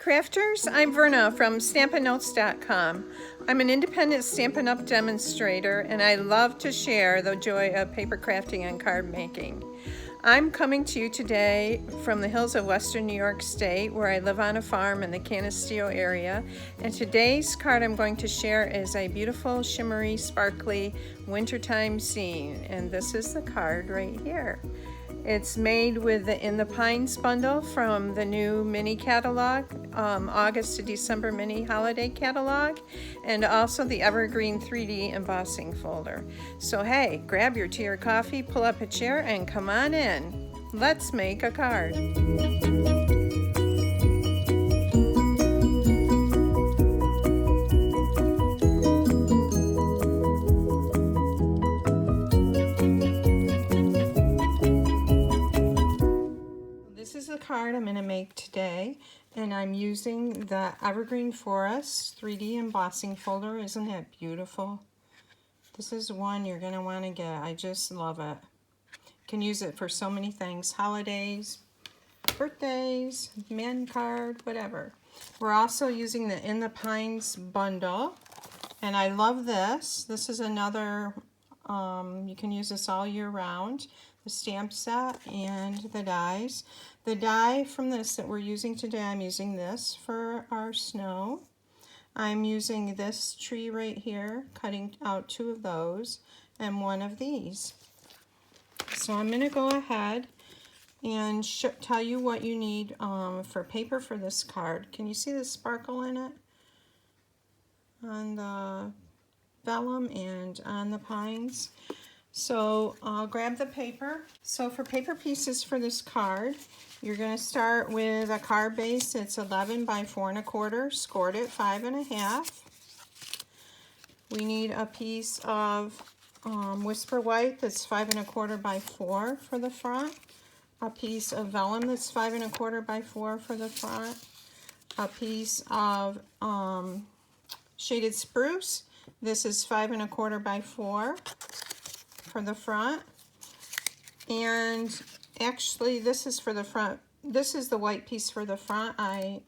Crafters, I'm Verna from StampinNotes.com. I'm an independent Stampin' Up! Demonstrator, and I love to share the joy of paper crafting and card making. I'm coming to you today from the hills of western New York State, where I live on a farm in the Canisteo area, and today's card I'm going to share is a beautiful, shimmery, sparkly wintertime scene, and this is the card right here. It's made with the In the Pines bundle from the new mini catalog, August to December mini holiday catalog, and also the Evergreen 3D embossing folder. So hey, grab your tea or coffee, pull up a chair, and come on in. Let's make a card. This is the card I'm going to make today, and I'm using the Evergreen Forest 3D embossing folder. Isn't that beautiful? This is one you're going to want to get. I just love it. You can use it for so many things. Holidays, birthdays, man card, whatever. We're also using the In the Pines bundle, and I love this. This is another, you can use this all year round. The stamp set and the dies. The die from this that we're using today, I'm using this for our snow. I'm using this tree right here, cutting out 2 of those and 1 of these. So I'm going to go ahead and tell you what you need for paper for this card. Can you see the sparkle in it? On the vellum and on the pines. So I'll grab the paper. So for paper pieces for this card, you're going to start with a card base that's 11 by 4 1/4, scored at 5 1/2. We need a piece of Whisper White that's 5 1/4 by 4 for the front. A piece of vellum that's 5 1/4 by 4 for the front. A piece of shaded spruce. This is 5 1/4 by 4. For the front, and actually this is for the front. This is the white piece for the front. I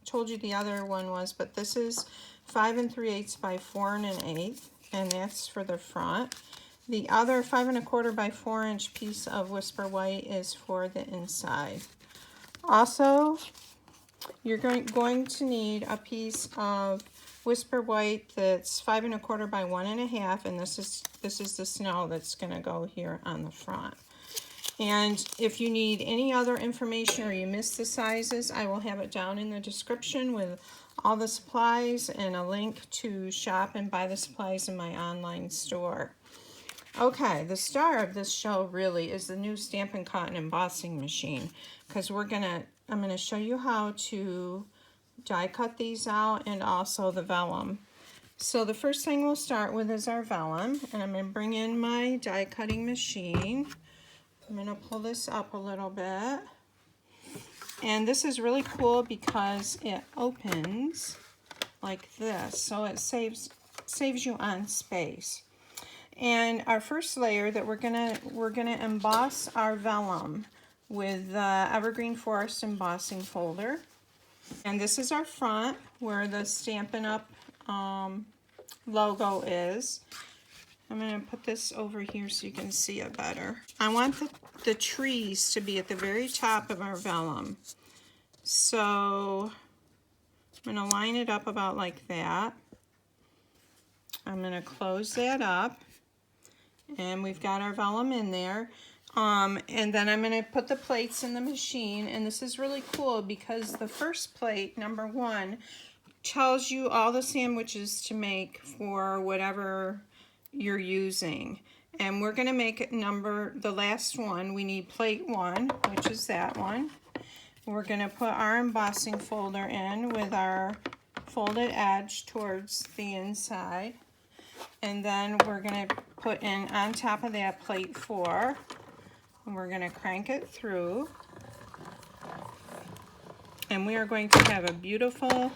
told you the other one was, but this is 5 3/8 by 4 1/8, and that's for the front. The other 5 1/4 by 4 inch piece of Whisper White is for the inside. Also, you're going to need a piece of Whisper White that's 5 1/4 by 1 1/2, and this is the snow that's going to go here on the front. And if you need any other information or you missed the sizes, I will have it down in the description with all the supplies and a link to shop and buy the supplies in my online store. Okay, the star of this show really is the new Stampin' Cut and embossing machine, because I'm going to show you how to die cut these out and also the vellum. So the first thing we'll start with is our vellum, and I'm going to bring in my die cutting machine. I'm going to pull this up a little bit, and this is really cool because it opens like this, so it saves you on space. And our first layer that we're gonna emboss our vellum with the Evergreen Forest embossing folder. And this is our front, where the Stampin' Up! Logo is. I'm going to put this over here so you can see it better. I want the trees to be at the very top of our vellum. So I'm going to line it up about like that. I'm going to close that up. And we've got our vellum in there. And then I'm going to put the plates in the machine, and this is really cool because the first plate, number 1, tells you all the sandwiches to make for whatever you're using. And we're going to make it the last one. We need plate 1, which is that one. We're going to put our embossing folder in with our folded edge towards the inside. And then we're going to put in on top of that plate 4. And we're going to crank it through, and we are going to have a beautiful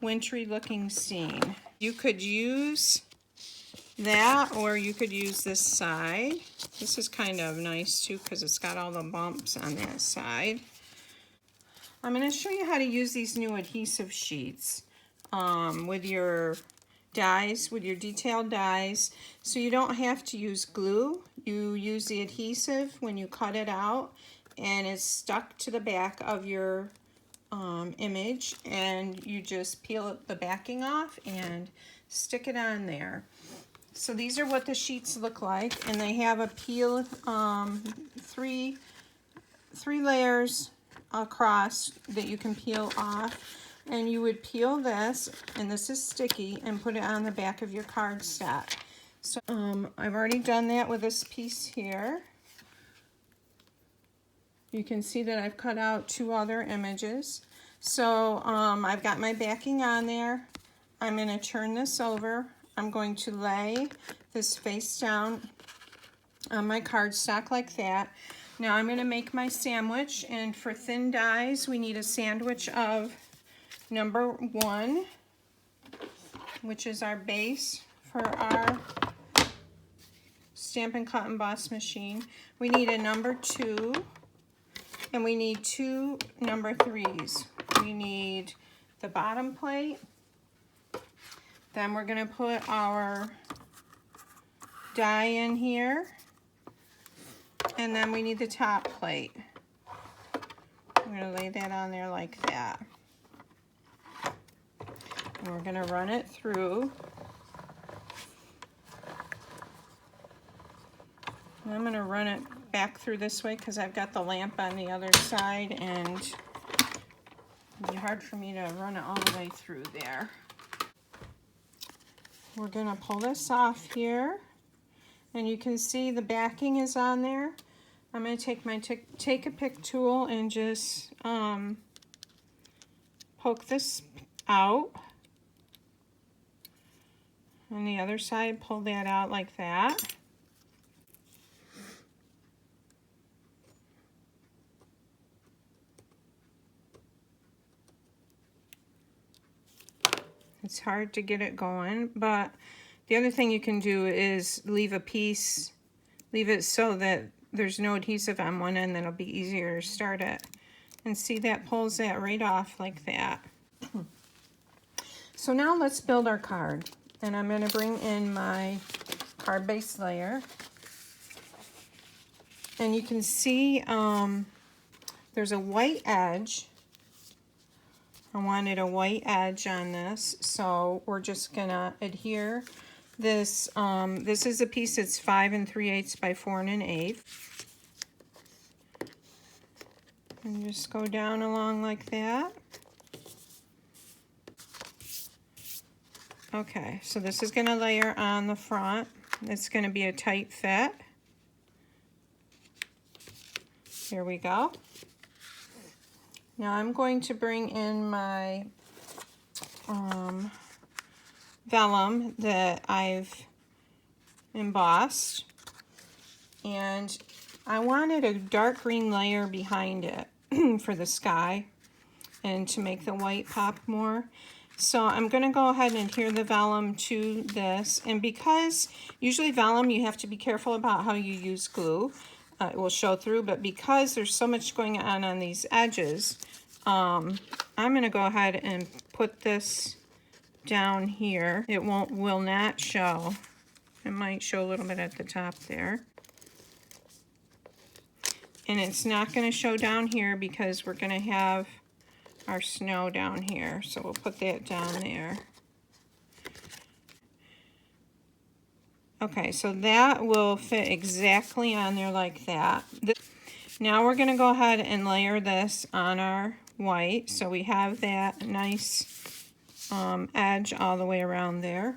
wintry looking scene. You could use that, or you could use this side. This is kind of nice too because it's got all the bumps on that side. I'm going to show you how to use these new adhesive sheets with your dies, with your detailed dies. So you don't have to use glue. You use the adhesive when you cut it out, and it's stuck to the back of your image, and you just peel the backing off and stick it on there. So these are what the sheets look like, and they have a peel, three layers across that you can peel off. And you would peel this, and this is sticky, and put it on the back of your card set. So I've already done that with this piece here. You can see that I've cut out 2 other images. So I've got my backing on there. I'm going to turn this over. I'm going to lay this face down on my cardstock like that. Now I'm going to make my sandwich, and for thin dies we need a sandwich of number 1, which is our base for our Stampin' Cut Emboss machine. We need a number 2, and we need 2 number 3s. We need the bottom plate. Then we're going to put our die in here, and then we need the top plate. I'm going to lay that on there like that. And we're going to run it through. And I'm going to run it back through this way because I've got the lamp on the other side, and it'd be hard for me to run it all the way through there. We're going to pull this off here, and you can see the backing is on there. I'm going to take my take a pick tool and just poke this out. On the other side, pull that out like that. It's hard to get it going, but the other thing you can do is leave a piece, leave it so that there's no adhesive on one end, then it'll be easier to start it. And see, that pulls that right off like that. So now let's build our card. And I'm going to bring in my card base layer. And you can see there's a white edge. I wanted a white edge on this, so we're just going to adhere this. This is a piece that's 5 3/8 by 4 1/8. And just go down along like that. Okay, so this is going to layer on the front. It's going to be a tight fit. Here we go. Now I'm going to bring in my vellum that I've embossed, and I wanted a dark green layer behind it for the sky and to make the white pop more. So I'm going to go ahead and adhere the vellum to this, and because usually vellum you have to be careful about how you use glue. It will show through, but because there's so much going on these edges, I'm going to go ahead and put this down here. It will not show. It might show a little bit at the top there. And it's not going to show down here because we're going to have our snow down here. So we'll put that down there. Okay, so that will fit exactly on there like that. Now we're going to go ahead and layer this on our white. So we have that nice edge all the way around there.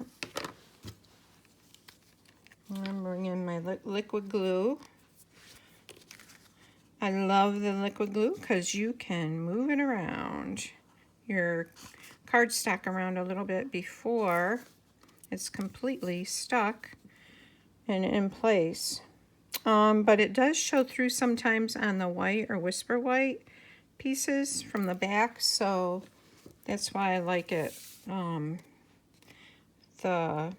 I'm bringing in my liquid glue. I love the liquid glue because you can move it around your cardstock around a little bit before it's completely stuck and in place. But it does show through sometimes on the white or whisper white pieces from the back, so that's why I like it. The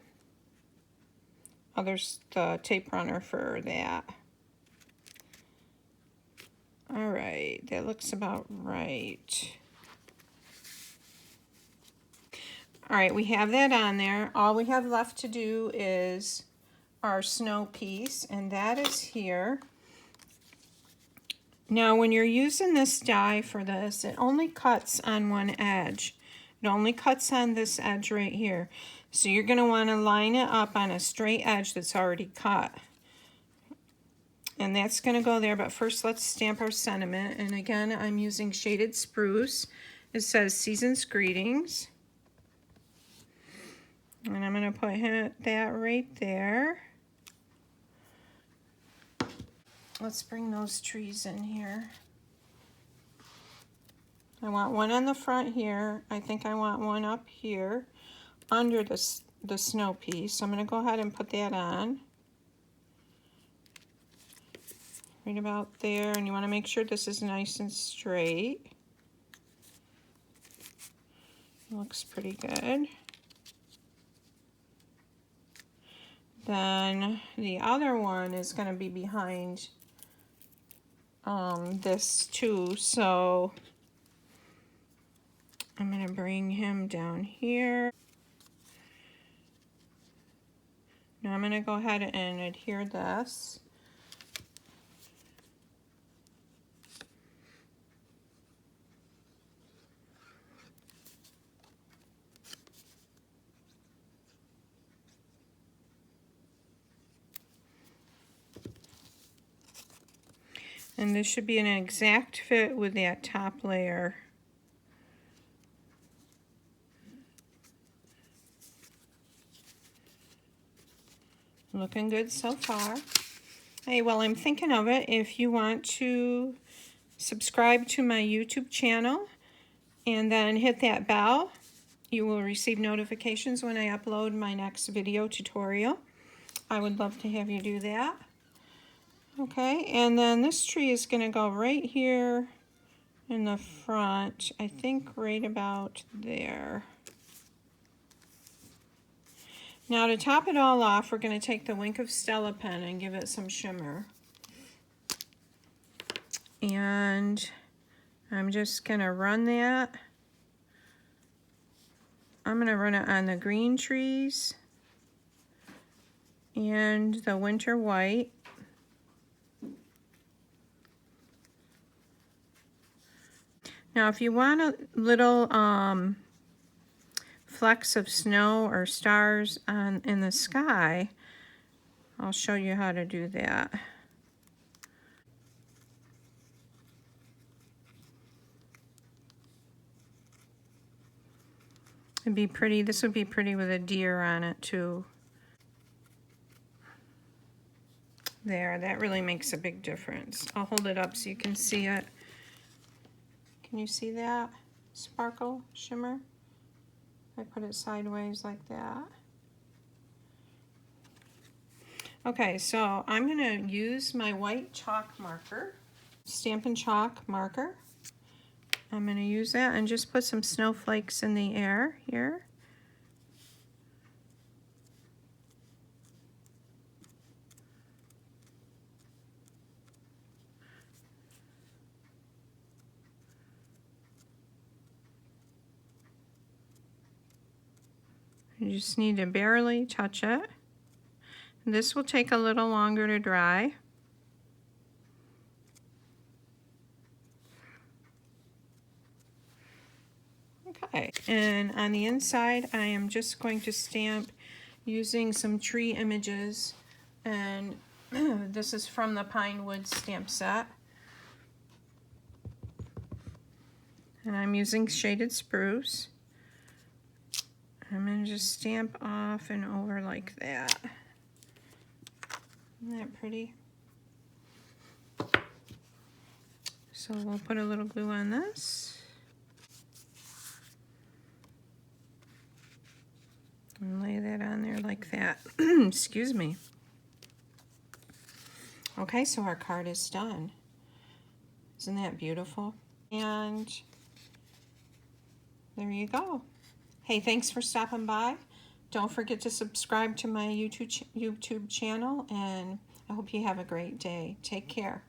tape runner for that. All right, that looks about right. All right, we have that on there. All we have left to do is our snow piece, and that is here. Now, when you're using this die for this, it only cuts on one edge. It only cuts on this edge right here. So you're going to want to line it up on a straight edge that's already cut. And that's going to go there, but first let's stamp our sentiment. And again, I'm using Shaded Spruce. It says Season's Greetings. And I'm going to put that right there. Let's bring those trees in here. I want one on the front here. I think I want one up here under the snow piece. So I'm going to go ahead and put that on. Right about there. And you want to make sure this is nice and straight. Looks pretty good. Then the other one is going to be behind this too, so I'm going to bring him down here. Now I'm going to go ahead and adhere this. And this should be an exact fit with that top layer. Looking good so far. Hey, well, I'm thinking of it. If you want to subscribe to my YouTube channel and then hit that bell, you will receive notifications when I upload my next video tutorial. I would love to have you do that. Okay, and then this tree is going to go right here in the front, I think right about there. Now to top it all off, we're going to take the Wink of Stella pen and give it some shimmer. And I'm just going to run that. I'm going to run it on the green trees and the winter white. Now if you want a little flecks of snow or stars in the sky, I'll show you how to do that. It'd be pretty, this would be pretty with a deer on it too. There, that really makes a big difference. I'll hold it up so you can see it. Can you see that sparkle, shimmer? I put it sideways like that. Okay, so I'm going to use my white chalk marker, Stampin' Chalk marker. I'm going to use that and just put some snowflakes in the air here. You just need to barely touch it. This will take a little longer to dry. Okay, and on the inside I am just going to stamp using some tree images, and this is from the Pine Woods stamp set. And I'm using Shaded Spruce. I'm going to just stamp off and over like that. Isn't that pretty? So we'll put a little glue on this. And lay that on there like that. Excuse me. Okay, so our card is done. Isn't that beautiful? And there you go. Hey, thanks for stopping by. Don't forget to subscribe to my YouTube channel, and I hope you have a great day. Take care.